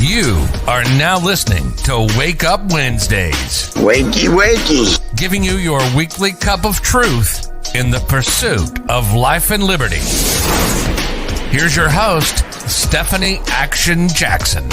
You are now listening to Wake Up Wednesdays. Wakey, wakey. Giving you your weekly cup of truth in the pursuit of life and liberty. Here's your host, Stephanie Action Jackson.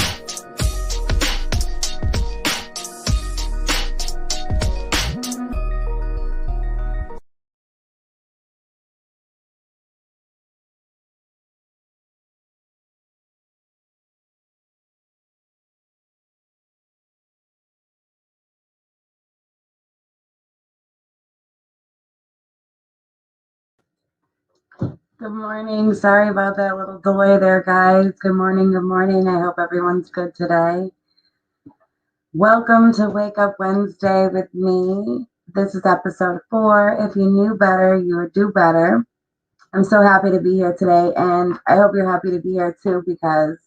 Good morning. Sorry about that little delay there, guys. Good morning. Good morning. I hope everyone's good today. Welcome to Wake Up Wednesday with me. This is episode 4. If you knew better, you would do better. I'm so happy to be here today, and I hope you're happy to be here too, because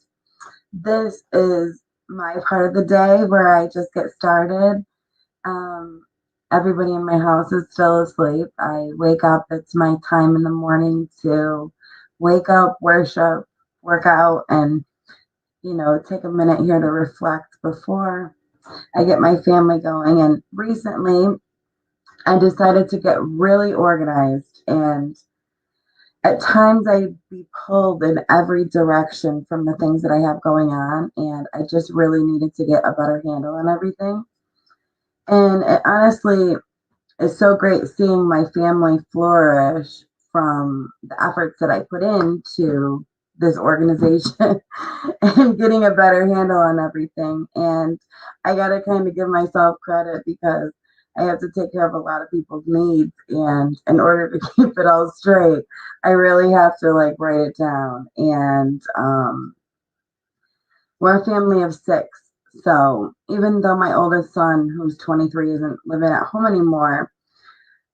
this is my part of the day where I just get started. Everybody in my house is still asleep. I wake up. It's my time in the morning to wake up, worship, work out, and, take a minute here to reflect before I get my family going. And recently, I decided to get really organized. And at times, I'd be pulled in every direction from the things that I have going on. And I just really needed to get a better handle on everything. And it honestly, it's so great seeing my family flourish from the efforts that I put into this organization and getting a better handle on everything. And I got to kind of give myself credit because I have to take care of a lot of people's needs. And in order to keep it all straight, I really have to write it down. And we're a family of 6. So even though my oldest son, who's 23, isn't living at home anymore,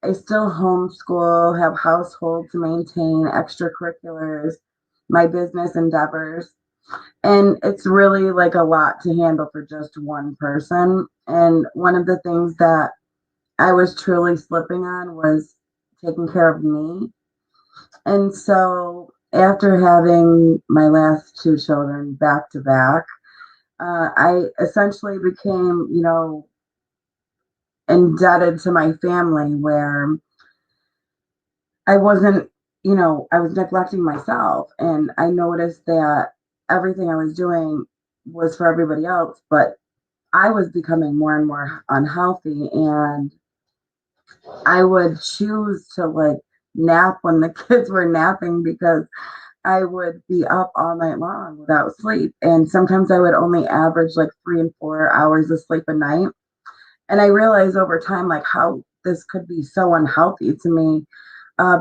I still homeschool, have household to maintain, extracurriculars, my business endeavors. And it's really a lot to handle for just one person. And one of the things that I was truly slipping on was taking care of me. And so after having my last 2 children back to back, I essentially became, indebted to my family, where I wasn't, I was neglecting myself. And I noticed that everything I was doing was for everybody else, but I was becoming more and more unhealthy. And I would choose to nap when the kids were napping because I would be up all night long without sleep. And sometimes I would only average 3 and 4 hours of sleep a night. And I realized over time, how this could be so unhealthy to me,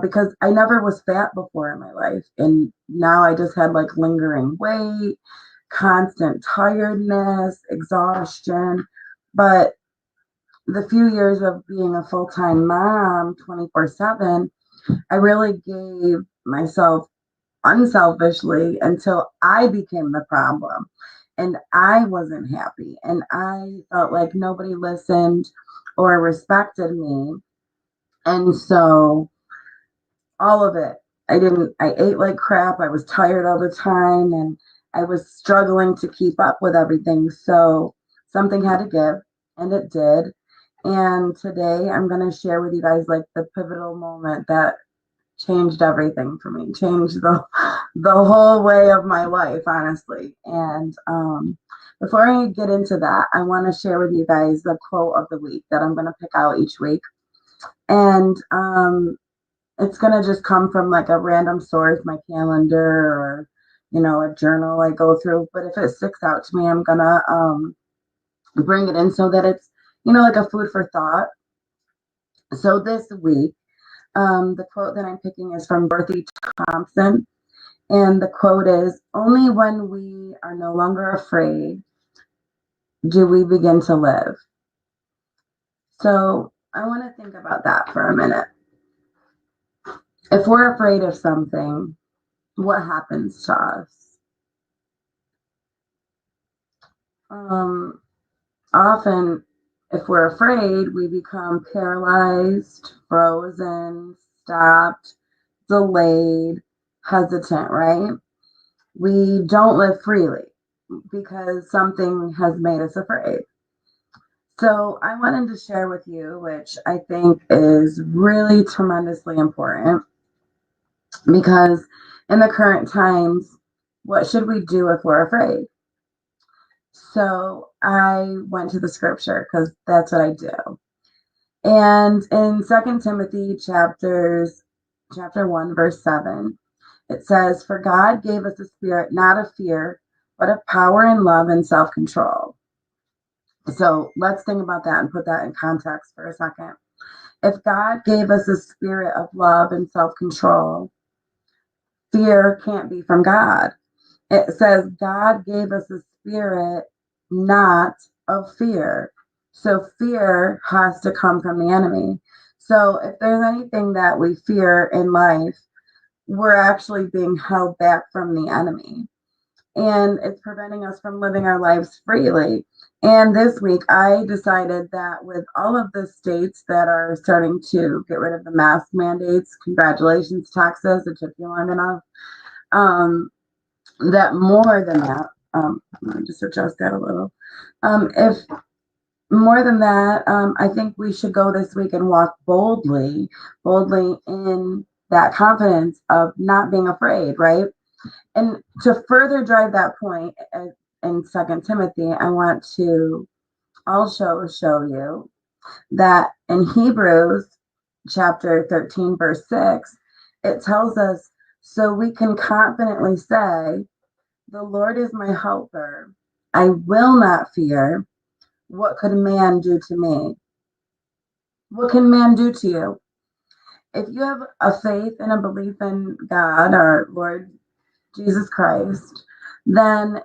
because I never was fat before in my life. And now I just had lingering weight, constant tiredness, exhaustion. But the few years of being a full-time mom 24/7, I really gave myself unselfishly until I became the problem. And I wasn't happy. And I felt like nobody listened or respected me. And so all of it, I ate like crap. I was tired all the time, and I was struggling to keep up with everything. So something had to give, and it did. And today I'm going to share with you guys the pivotal moment that changed everything for me, changed the whole way of my life, honestly. And before I get into that, I want to share with you guys the quote of the week that I'm going to pick out each week. And it's going to just come from a random source, my calendar, or, a journal I go through. But if it sticks out to me, I'm going to bring it in so that it's, a food for thought. So this week, the quote that I'm picking is from Dorothy Thompson. And the quote is, "Only when we are no longer afraid do we begin to live." So I want to think about that for a minute. If we're afraid of something, what happens to us? Often, if we're afraid, we become paralyzed, frozen, stopped, delayed, hesitant, right? We don't live freely. because something has made us afraid. So I wanted to share with you, which I think is really tremendously important, because in the current times, what should we do if we're afraid? So I went to the scripture because that's what I do. And in Second Timothy chapter 1, verse 7, it says, "For God gave us a spirit not of fear, but of power and love and self-control." So let's think about that and put that in context for a second. If God gave us a spirit of love and self-control, fear can't be from God. It says God gave us a spirit not of fear. So fear has to come from the enemy. So if there's anything that we fear in life, we're actually being held back from the enemy. And it's preventing us from living our lives freely. And this week, I decided that with all of the states that are starting to get rid of the mask mandates, congratulations, Texas, it took you long enough. That more than that, let me just adjust that a little. If more than that, I think we should go this week and walk boldly in that confidence of not being afraid, right? And to further drive that point in Second Timothy, I want to also show you that in Hebrews chapter 13, verse 6, it tells us, "So we can confidently say, 'The Lord is my helper. I will not fear. What could man do to me?'" What can man do to you? If you have a faith and a belief in God, our Lord Jesus Christ, then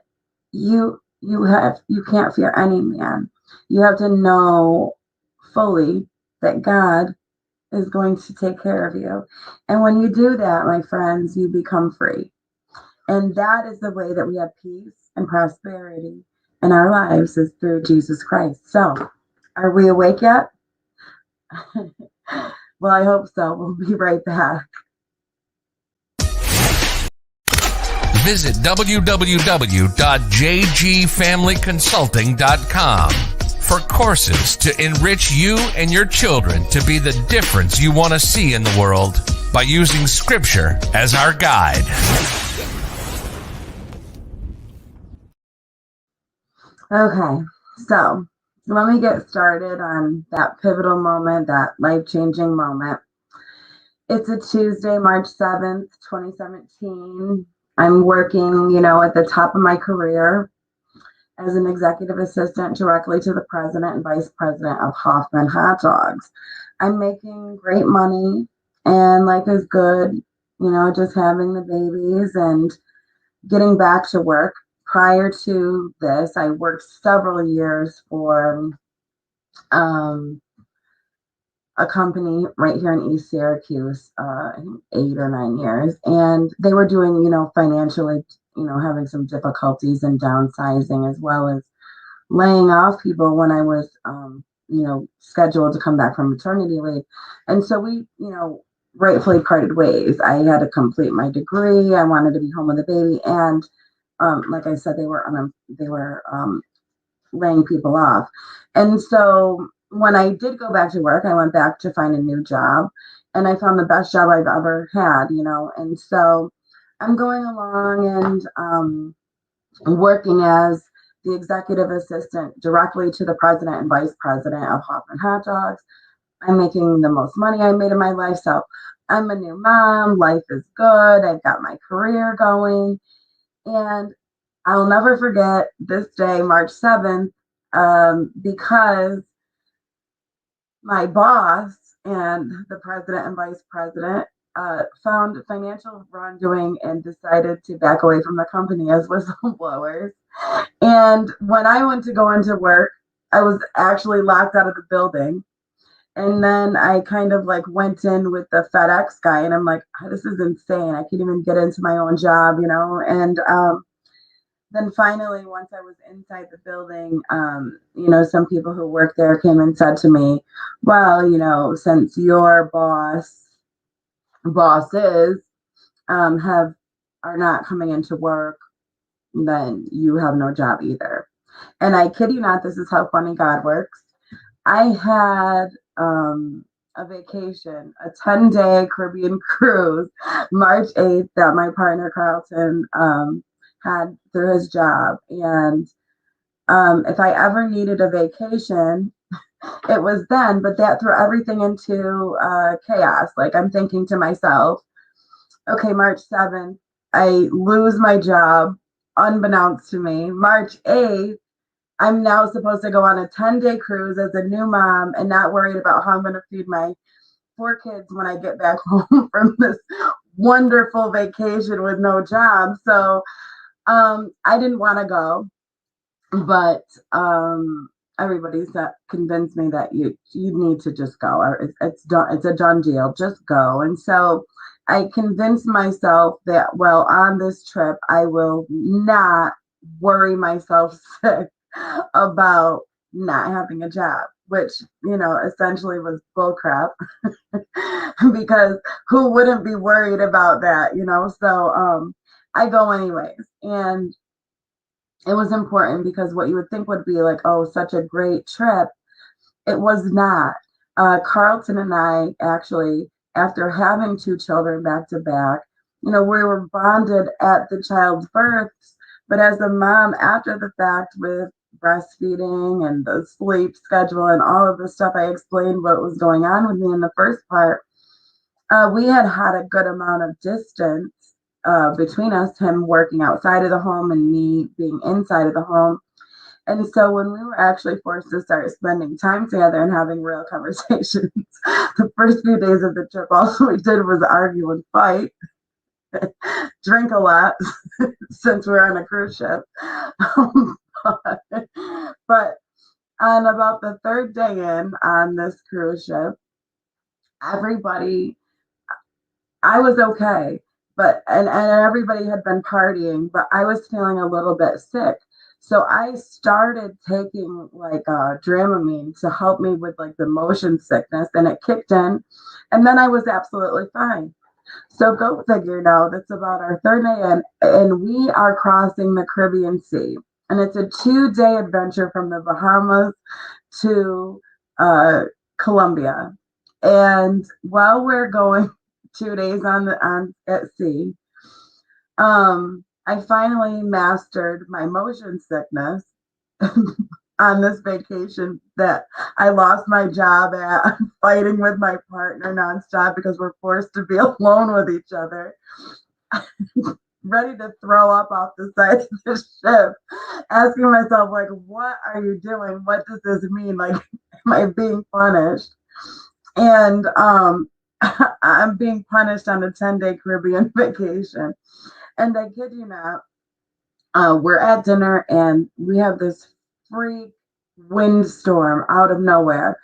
you can't fear any man. You have to know fully that God is going to take care of you. And when you do that, my friends, you become free. And that is the way that we have peace and prosperity in our lives, is through Jesus Christ. So, are we awake yet? Well, I hope so. We'll be right back. Visit www.jgfamilyconsulting.com for courses to enrich you and your children to be the difference you want to see in the world by using Scripture as our guide. Okay, so let me get started on that pivotal moment, that life-changing moment. It's a Tuesday, March 7th, 2017. I'm working, at the top of my career as an executive assistant directly to the president and vice president of Hoffman Hot Dogs. I'm making great money and life is good, just having the babies and getting back to work. Prior to this, I worked several years for a company right here in East Syracuse, I think 8 or 9 years, and they were doing, financially, having some difficulties and downsizing, as well as laying off people when I was, scheduled to come back from maternity leave. And so we, rightfully parted ways. I had to complete my degree. I wanted to be home with the baby, and like I said, they were laying people off. And so when I did go back to work, I went back to find a new job, and I found the best job I've ever had, And so I'm going along and working as the executive assistant directly to the president and vice president of Hoffman Hot Dogs. I'm making the most money I made in my life. So I'm a new mom. Life is good. I've got my career going. And I'll never forget this day, March 7th, because my boss and the president and vice president found financial wrongdoing and decided to back away from the company as whistleblowers. And when I went to go into work, I was actually locked out of the building. And then I kind of like went in with the FedEx guy, and I'm like, "Oh, this is insane. I can't even get into my own job, And then finally, once I was inside the building, some people who work there came and said to me, "Well, since your bosses are not coming into work, then you have no job either. And I kid you not, this is how funny God works. I had a vacation, a 10-day Caribbean cruise, March 8th, that my partner Carlton had through his job. And if I ever needed a vacation, it was then, but that threw everything into chaos. Like I'm thinking to myself, okay, March 7th, I lose my job, unbeknownst to me. March 8th, I'm now supposed to go on a 10-day cruise as a new mom and not worried about how I'm going to feed my 4 kids when I get back home from this wonderful vacation with no job. So I didn't want to go, but everybody convinced me that you need to just go. Or it's done. It's a done deal. Just go. And so I convinced myself that, well, on this trip, I will not worry myself sick about not having a job, which, essentially was bullcrap because who wouldn't be worried about that? So I go anyways. And it was important because what you would think would be like, oh, such a great trip, it was not. Carlton and I actually, after having 2 children back to back, we were bonded at the child's births, but as a mom after the fact with breastfeeding and the sleep schedule and all of the stuff, I explained what was going on with me in the first part. We had a good amount of distance between us, him working outside of the home and me being inside of the home. And so when we were actually forced to start spending time together and having real conversations, the first few days of the trip, all we did was argue and fight, drink a lot, since we're on a cruise ship. But on about the third day in on this cruise ship, everybody, I was okay, but and everybody had been partying, but I was feeling a little bit sick. So I started taking like Dramamine to help me with like the motion sickness, and it kicked in, and then I was absolutely fine. So go figure now, that's about our third day in, and we are crossing the Caribbean Sea. And it's a 2-day adventure from the Bahamas to uh, Colombia. And while we're going 2 days on at sea, I finally mastered my motion sickness on this vacation that I lost my job at. I'm fighting with my partner nonstop because we're forced to be alone with each other. Ready to throw up off the side of the ship, asking myself, like, what are you doing? What does this mean? Like, am I being punished? And I'm being punished on a 10-day Caribbean vacation. And I kid you not, we're at dinner and we have this freak windstorm out of nowhere.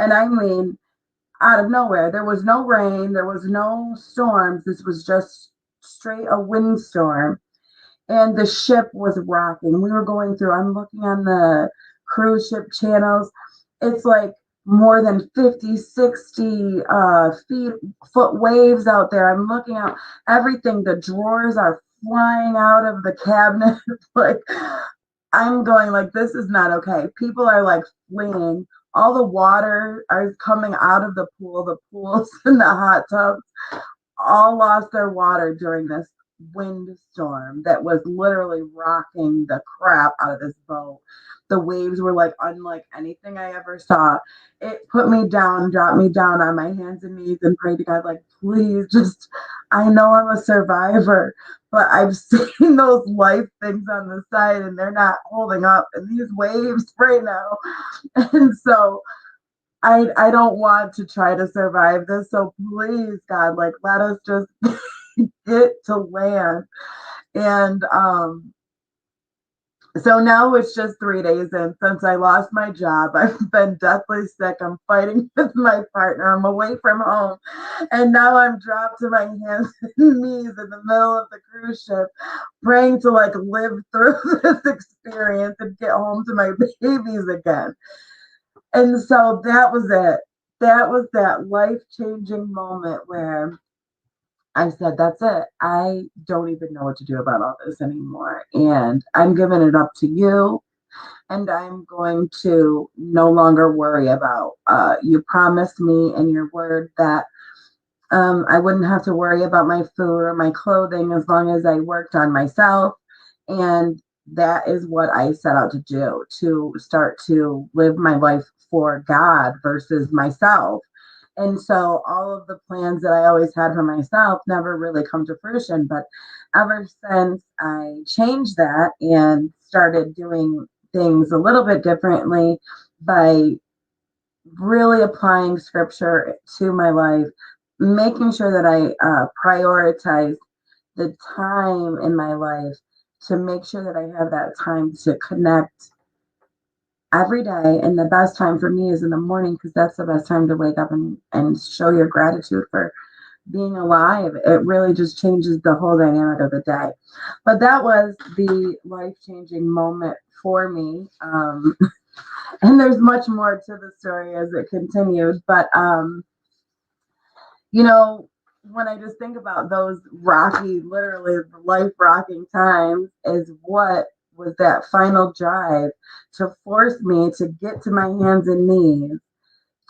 And I mean, out of nowhere. There was no rain, there was no storms. This was just straight a windstorm. And the ship was rocking. We were going through, I'm looking on the cruise ship channels. It's like more than 50, 60 foot waves out there. I'm looking out everything. The drawers are flying out of the cabinet. Like I'm going like, this is not okay. People are like fleeing. All the water is coming out of the pool. The pools and the hot tubs all lost their water during this windstorm that was literally rocking the crap out of this boat. The waves were like unlike anything I ever saw. It put me down, dropped me down on my hands and knees and prayed to God, like, please just, I know I'm a survivor, but I've seen those life things on the side and they're not holding up in these waves right now. And so I don't want to try to survive this. So please, God, like let us just get to land. And so now it's just 3 days in since I lost my job. I've been deathly sick. I'm fighting with my partner. I'm away from home. And now I'm dropped to my hands and knees in the middle of the cruise ship, praying to like live through this experience and get home to my babies again. And so that was it. That was that life-changing moment where I said, that's it. I don't even know what to do about all this anymore. And I'm giving it up to you. And I'm going to no longer worry about, you promised me in your word that I wouldn't have to worry about my food or my clothing as long as I worked on myself. And that is what I set out to do, to start to live my life for God versus myself. And so all of the plans that I always had for myself never really come to fruition. But ever since I changed that and started doing things a little bit differently by really applying scripture to my life, making sure that I prioritize the time in my life to make sure that I have that time to connect every day. And the best time for me is in the morning because that's the best time to wake up and show your gratitude for being alive. It really just changes the whole dynamic of the day. But that was the life-changing moment for me. And there's much more to the story as it continued. But you know, when I just think about those rocky, literally life rocking times, is what was that final drive to force me to get to my hands and knees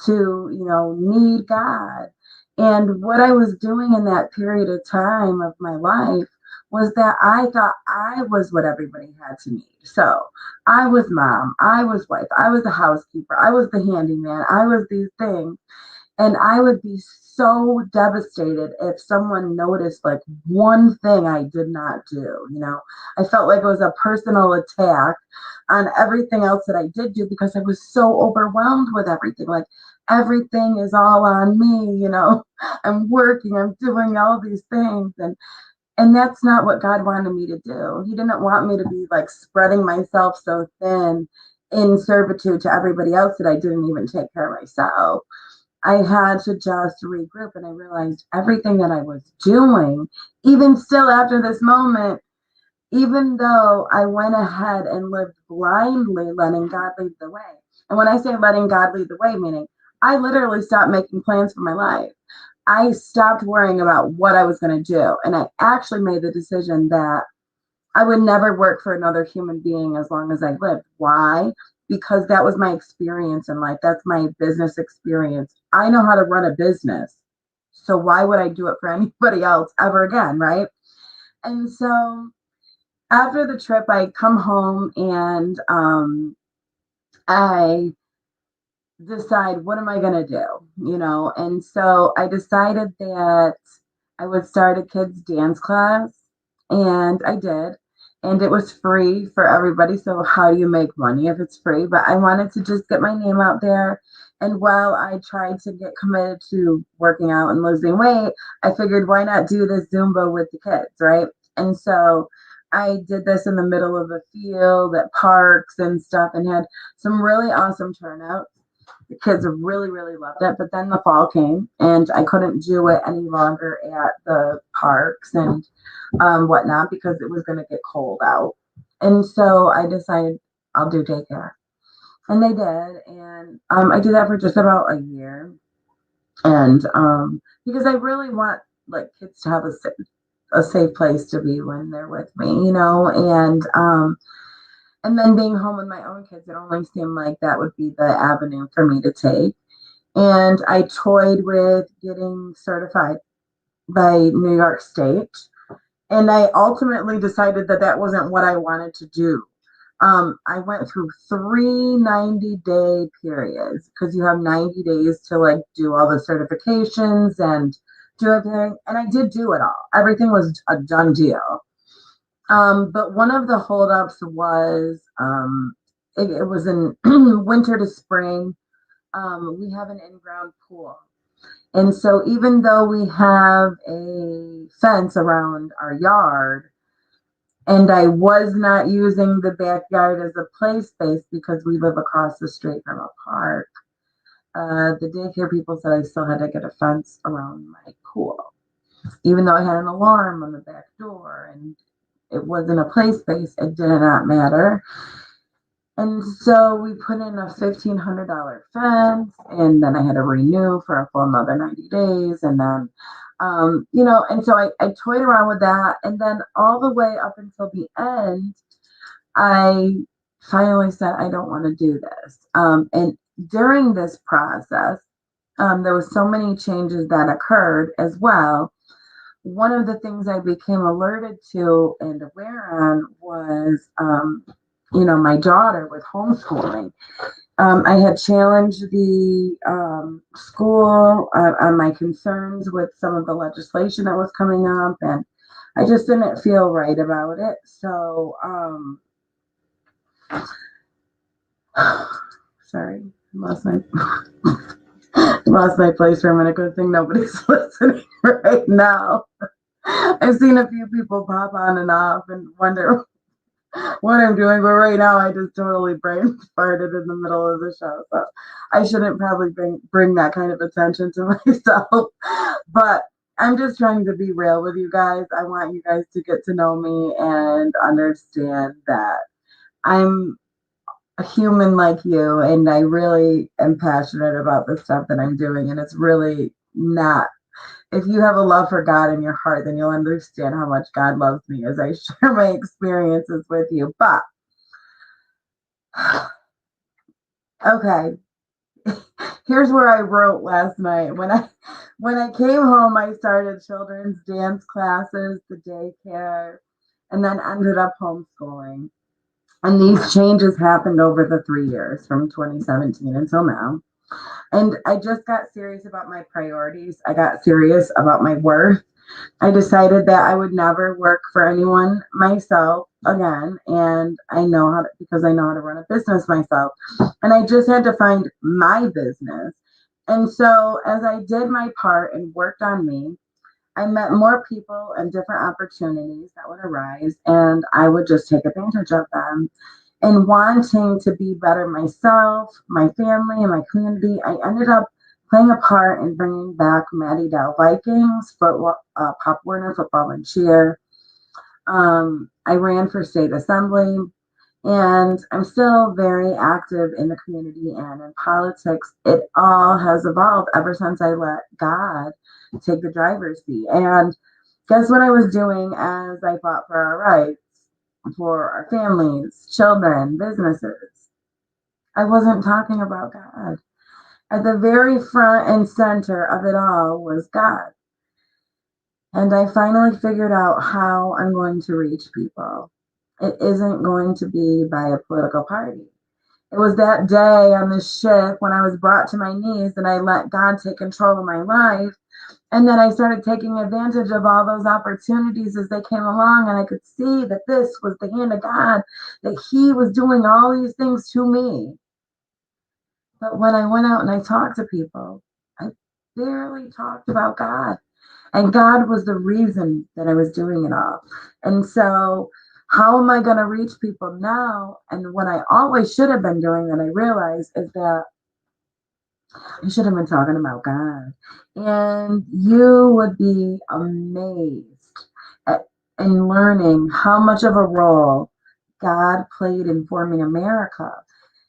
to, need God. And what I was doing in that period of time of my life was that I thought I was what everybody had to need. So I was mom, I was wife, I was the housekeeper, I was the handyman, I was these things. And I would be so devastated if someone noticed like one thing I did not do. I felt like it was a personal attack on everything else that I did do because I was so overwhelmed with everything. Like everything is all on me. I'm working, I'm doing all these things. And that's not what God wanted me to do. He didn't want me to be like spreading myself so thin in servitude to everybody else that I didn't even take care of myself. I had to just regroup and I realized everything that I was doing, even still after this moment, even though I went ahead and lived blindly, letting God lead the way. And when I say letting God lead the way, meaning I literally stopped making plans for my life. I stopped worrying about what I was going to do. And I actually made the decision that I would never work for another human being as long as I lived. Why? Because that was my experience in life. That's my business experience. I know how to run a business. So why would I do it for anybody else ever again? Right. And so after the trip, I come home and I decide, what am I going to do? And so I decided that I would start a kids dance class, and I did. And it was free for everybody. So how do you make money if it's free? But I wanted to just get my name out there. And while I tried to get committed to working out and losing weight, I figured, why not do this Zumba with the kids, right? And so I did this in the middle of a field at parks and stuff and had some really awesome turnouts. The kids really, really loved it. But then the fall came and I couldn't do it any longer at the parks and whatnot because it was going to get cold out. And so I decided I'll do daycare. And they did. And I did that for just about a year. And because I really want like kids to have a safe place to be when they're with me. And then being home with my own kids, it only seemed like that would be the avenue for me to take. And I toyed with getting certified by New York State. And I ultimately decided that that wasn't what I wanted to do. I went through 3 90-day periods because you have 90 days to like do all the certifications and do everything. And I did do it all. Everything was a done deal. But one of the holdups was it was in winter to spring. We have an in-ground pool. And so even though we have a fence around our yard, and I was not using the backyard as a play space because we live across the street from a park, the daycare people said I still had to get a fence around my pool, even though I had an alarm on the back door and it wasn't a play space. It did not matter. And so we put in a $1,500 fence, and then I had to renew for a full another 90 days. And then And so I toyed around with that. And then all the way up until the end, I finally said, I don't want to do this. And during this process, there was so many changes that occurred as well. One of the things I became alerted to and aware on was, my daughter with homeschooling. I had challenged the school on my concerns with some of the legislation that was coming up, and I just didn't feel right about it. So, sorry, I lost my place for a minute. Good thing nobody's listening right now. I've seen a few people pop on and off and wonder what I'm doing, but right now I just totally brain farted in the middle of the show. So I shouldn't probably bring that kind of attention to myself. But I'm just trying to be real with you guys. I want you guys to get to know me and understand that I'm a human like you, and I really am passionate about the stuff that I'm doing. And it's really not, if you have a love for God in your heart, then you'll understand how much God loves me as I share my experiences with you. But okay, here's where I wrote last night. When I came home, I started children's dance classes, the daycare, and then ended up homeschooling. And these changes happened over the 3 years from 2017 until now. And I just got serious about my priorities. I got serious about my worth. I decided that I would never work for anyone myself again. And I know how to, because I know how to run a business myself. And I just had to find my business. And so as I did my part and worked on me, I met more people and different opportunities that would arise, and I would just take advantage of them. And wanting to be better myself, my family, and my community, I ended up playing a part in bringing back Maddie Dell Vikings, Pop Warner football and cheer. I ran for state assembly, and I'm still very active in the community and in politics. It all has evolved ever since I let God take the driver's seat. And guess what I was doing as I fought for our rights, for our families, children, businesses? I wasn't talking about God. At the very front and center of it all was God. And I finally figured out how I'm going to reach people. It isn't going to be by a political party. It was that day on the ship when I was brought to my knees and I let God take control of my life. And then I started taking advantage of all those opportunities as they came along. And I could see that this was the hand of God, that He was doing all these things to me. But when I went out and I talked to people, I barely talked about God. And God was the reason that I was doing it all. And so, how am I going to reach people now? And what I always should have been doing that I realized is that I should have been talking about God. And you would be amazed at, in learning how much of a role God played in forming America.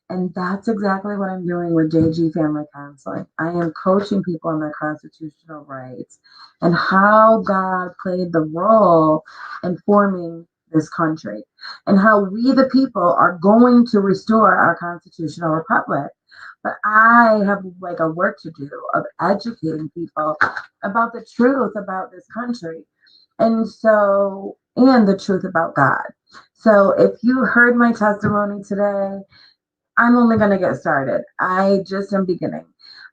And that's exactly what I'm doing with JG Family Counseling. I am coaching people on their constitutional rights and how God played the role in forming this country and how we, the people, are going to restore our constitutional republic. But I have like a work to do of educating people about the truth about this country. And so, and the truth about God. So if you heard my testimony today, I'm only going to get started. I just am beginning.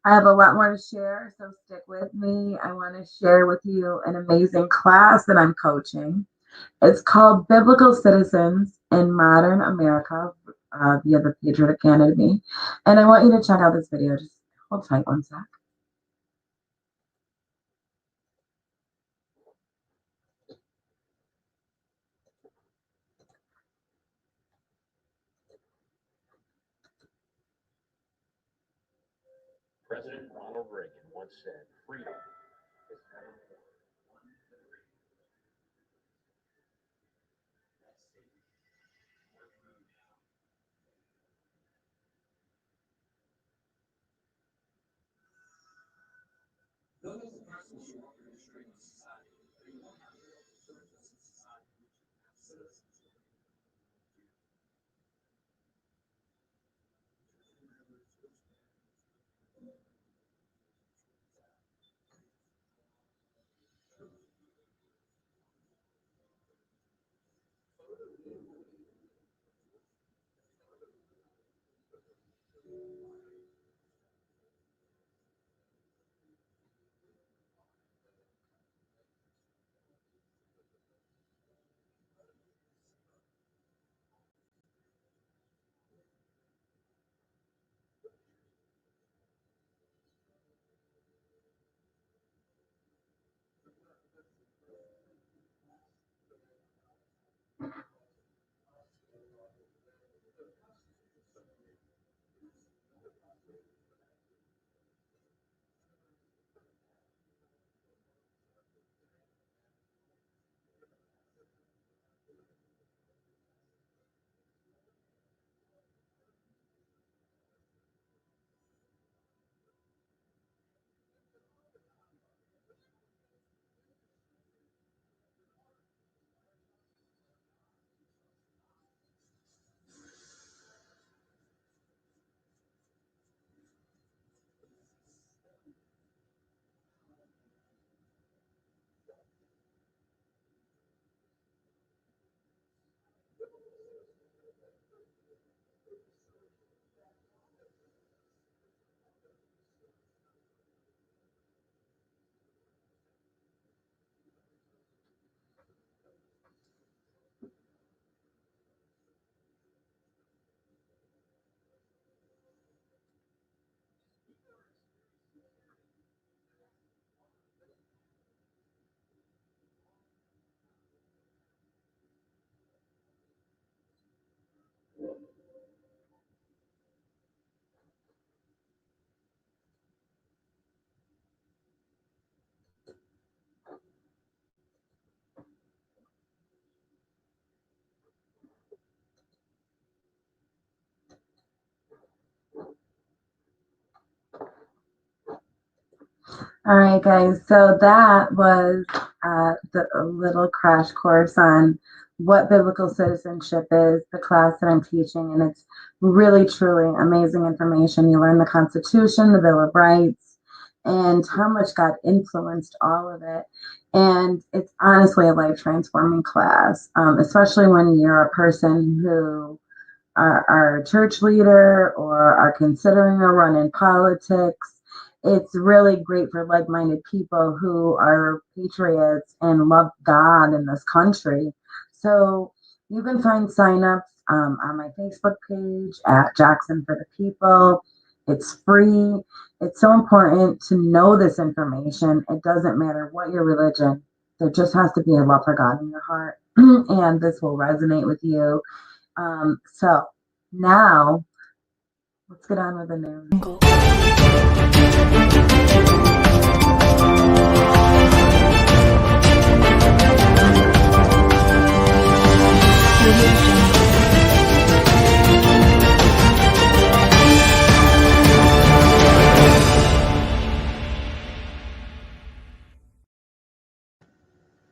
I have a lot more to share, so stick with me. I want to share with you an amazing class that I'm coaching. It's called Biblical Citizens in Modern America via the Patriot Academy. And I want you to check out this video. Just hold tight one sec. President Ronald Reagan once said, freedom is never more. All right, guys. So that was the a little crash course on what biblical citizenship is, the class that I'm teaching, and it's really, truly amazing information. You learn the Constitution, the Bill of Rights, and how much God influenced all of it. And it's honestly a life transforming class, especially when you're a person who are a church leader or are considering a run in politics. It's really great for like-minded people who are patriots and love God in this country. So you can find signups on my Facebook page at Jackson for the People. It's free. It's so important to know this information. It doesn't matter what your religion. There just has to be a love for God in your heart, and this will resonate with you. So now let's get on with the news.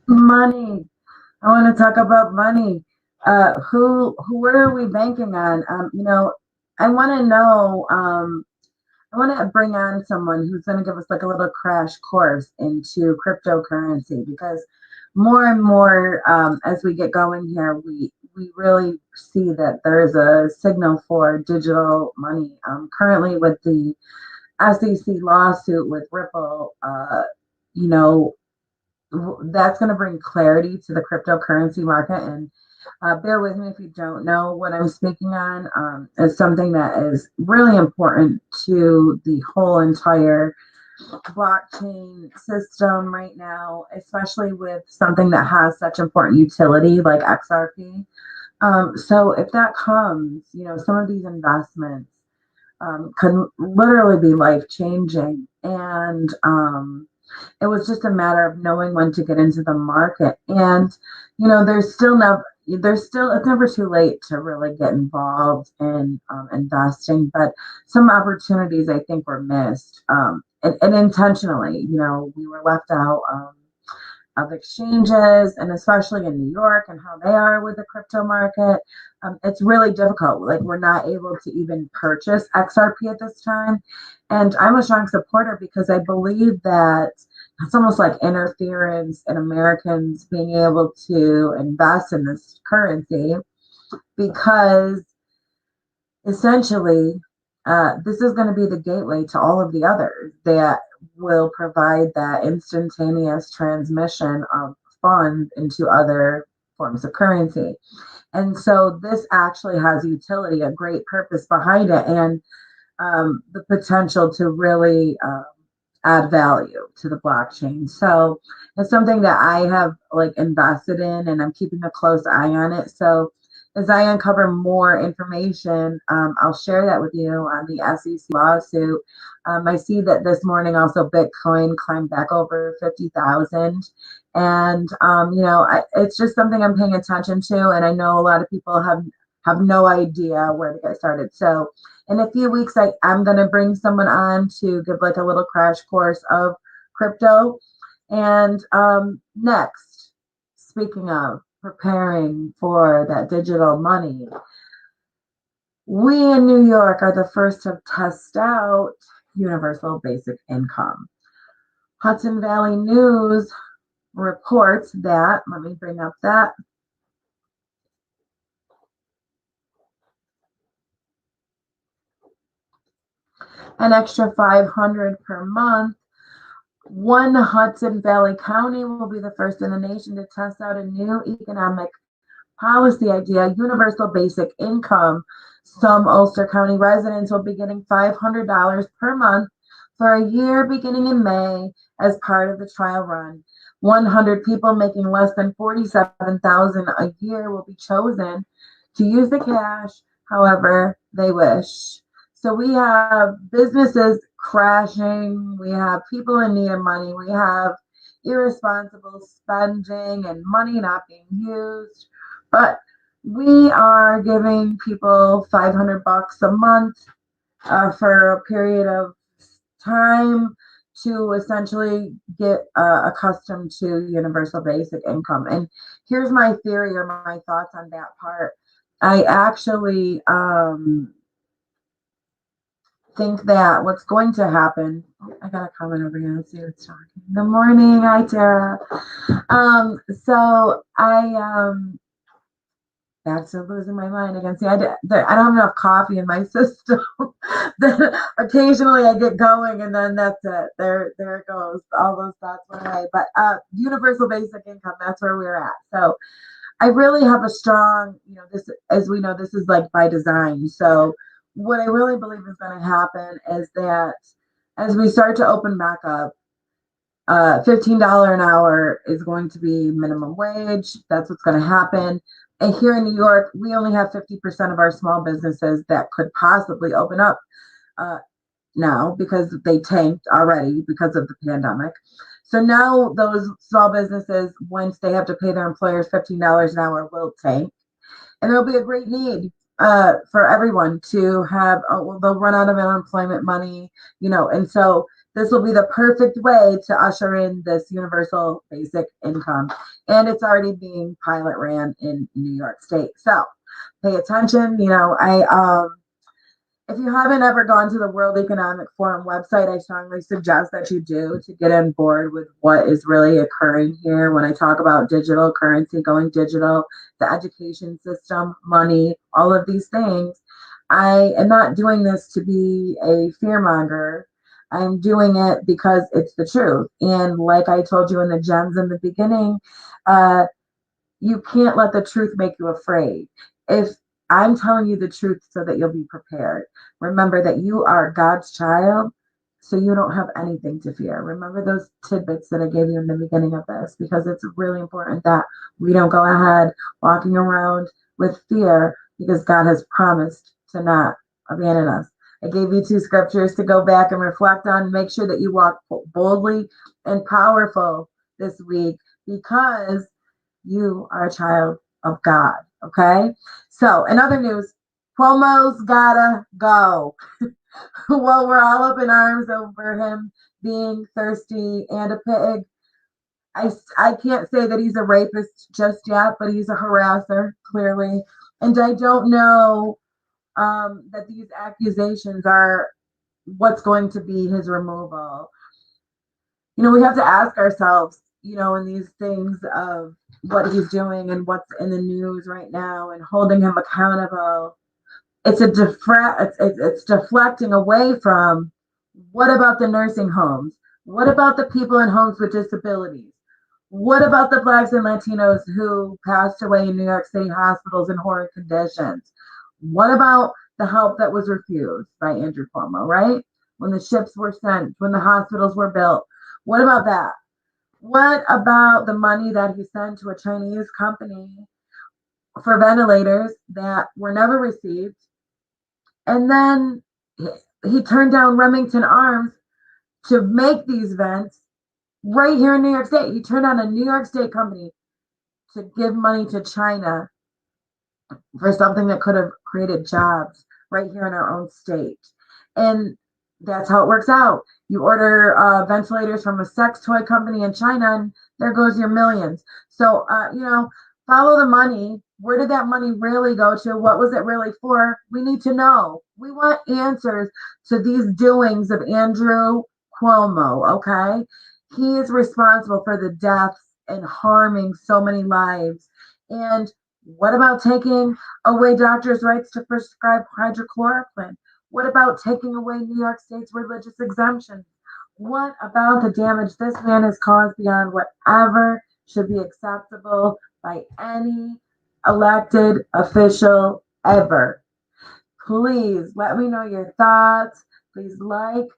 Money. I want to talk about money. Where are we banking on? I want to know. I want to bring on someone who's going to give us like a little crash course into cryptocurrency because more and more as we get going here, we really see that there's a signal for digital money. Currently, with the SEC lawsuit with Ripple, you know, that's going to bring clarity to the cryptocurrency market. And bear with me if you don't know what I'm speaking on. It's something that is really important to the whole entire blockchain system right now, especially with something that has such important utility like XRP. So if that comes, some of these investments can literally be life changing. And it was just a matter of knowing when to get into the market. And, it's never too late to really get involved in investing, but some opportunities I think were missed. And intentionally, we were left out of exchanges, and especially in New York and how they are with the crypto market. It's really difficult. Like, we're not able to even purchase XRP at this time. And I'm a strong supporter because I believe that it's almost like interference in Americans being able to invest in this currency, because essentially this is going to be the gateway to all of the others that will provide that instantaneous transmission of funds into other forms of currency. And so this actually has utility, a great purpose behind it, and the potential to really add value to the blockchain. So it's something that I have like invested in, and I'm keeping a close eye on it. So as I uncover more information, I'll share that with you on the SEC lawsuit. I see that this morning also Bitcoin climbed back over 50,000. And, it's just something I'm paying attention to. And I know a lot of people have no idea where to get started. So in a few weeks, I'm going to bring someone on to give like a little crash course of crypto. And next, speaking of preparing for that digital money, we in New York are the first to test out universal basic income. Hudson Valley News reports that, let me bring up that, an extra 500 per month. One Hudson Valley County will be the first in the nation to test out a new economic policy idea, universal basic income. Some Ulster County residents will be getting $500 per month for a year beginning in May as part of the trial run. 100 people making less than $47,000 a year will be chosen to use the cash however they wish. So we have businesses crashing, we have people in need of money, we have irresponsible spending and money not being used. But we are giving people 500 bucks a month for a period of time to essentially get accustomed to universal basic income. And here's my theory or my thoughts on that part. I actually think that what's going to happen. I got a comment over here. Let's see what's talking. Good morning. Hi, Tara. So I back to losing my mind again. See, I don't have enough coffee in my system. Occasionally I get going and then that's it. There it goes. All those thoughts went away. But universal basic income, that's where we're at. So I really have a strong, this, as we know, this is like by design. So what I really believe is going to happen is that as we start to open back up, $15 an hour is going to be minimum wage. That's what's going to happen. And here in New York, we only have 50% of our small businesses that could possibly open up now because they tanked already because of the pandemic. So now those small businesses, once they have to pay their employers $15 an hour, will tank. And there'll be a great need for everyone to have, they'll run out of unemployment money, and so this will be the perfect way to usher in this universal basic income. And it's already being pilot ran in New York State. So pay attention. If you haven't ever gone to the World Economic Forum website, I strongly suggest that you do to get on board with what is really occurring here when I talk about digital currency, going digital, the education system, money, all of these things. I am not doing this to be a fearmonger. I'm doing it because it's the truth. And like I told you in the gems in the beginning, you can't let the truth make you afraid. If I'm telling you the truth so that you'll be prepared, remember that you are God's child, so you don't have anything to fear. Remember those tidbits that I gave you in the beginning of this, because it's really important that we don't go ahead walking around with fear, because God has promised to not abandon us. I gave you 2 scriptures to go back and reflect on. Make sure that you walk boldly and powerful this week, because you are a child of God. Okay. So in other news, Cuomo's gotta go. Well, we're all up in arms over him being thirsty and a pig. I can't say that he's a rapist just yet, but he's a harasser, clearly. And I don't know that these accusations are what's going to be his removal. we have to ask ourselves, in these things of what he's doing and what's in the news right now and holding him accountable. It's it's deflecting away from what about the nursing homes? What about the people in homes with disabilities? What about the Blacks and Latinos who passed away in New York City hospitals in horrid conditions? What about the help that was refused by Andrew Cuomo, right? When the ships were sent, when the hospitals were built. What about that? What about the money that he sent to a Chinese company for ventilators that were never received? And then he turned down Remington Arms to make these vents right here in New York State. He turned down a New York State company to give money to China for something that could have created jobs right here in our own state. And that's how it works out. You order ventilators from a sex toy company in China, and there goes your millions. So, follow the money. Where did that money really go to? What was it really for? We need to know. We want answers to these doings of Andrew Cuomo, okay? He is responsible for the deaths and harming so many lives. And what about taking away doctors' rights to prescribe hydrochloroquine? What about taking away New York State's religious exemptions? What about the damage this man has caused beyond whatever should be acceptable by any elected official ever? Please let me know your thoughts. Please like,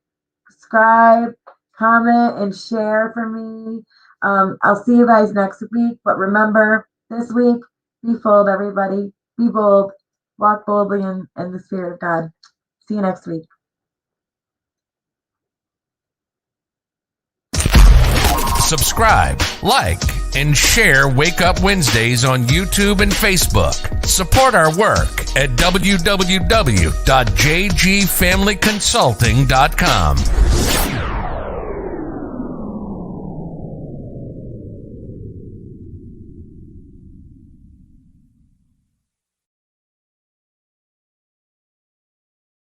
subscribe, comment, and share for me. I'll see you guys next week. But remember, this week, be bold, everybody. Be bold. Walk boldly in the Spirit of God. See you next week. Subscribe, like, and share Wake Up Wednesdays on YouTube and Facebook. Support our work at www.jgfamilyconsulting.com.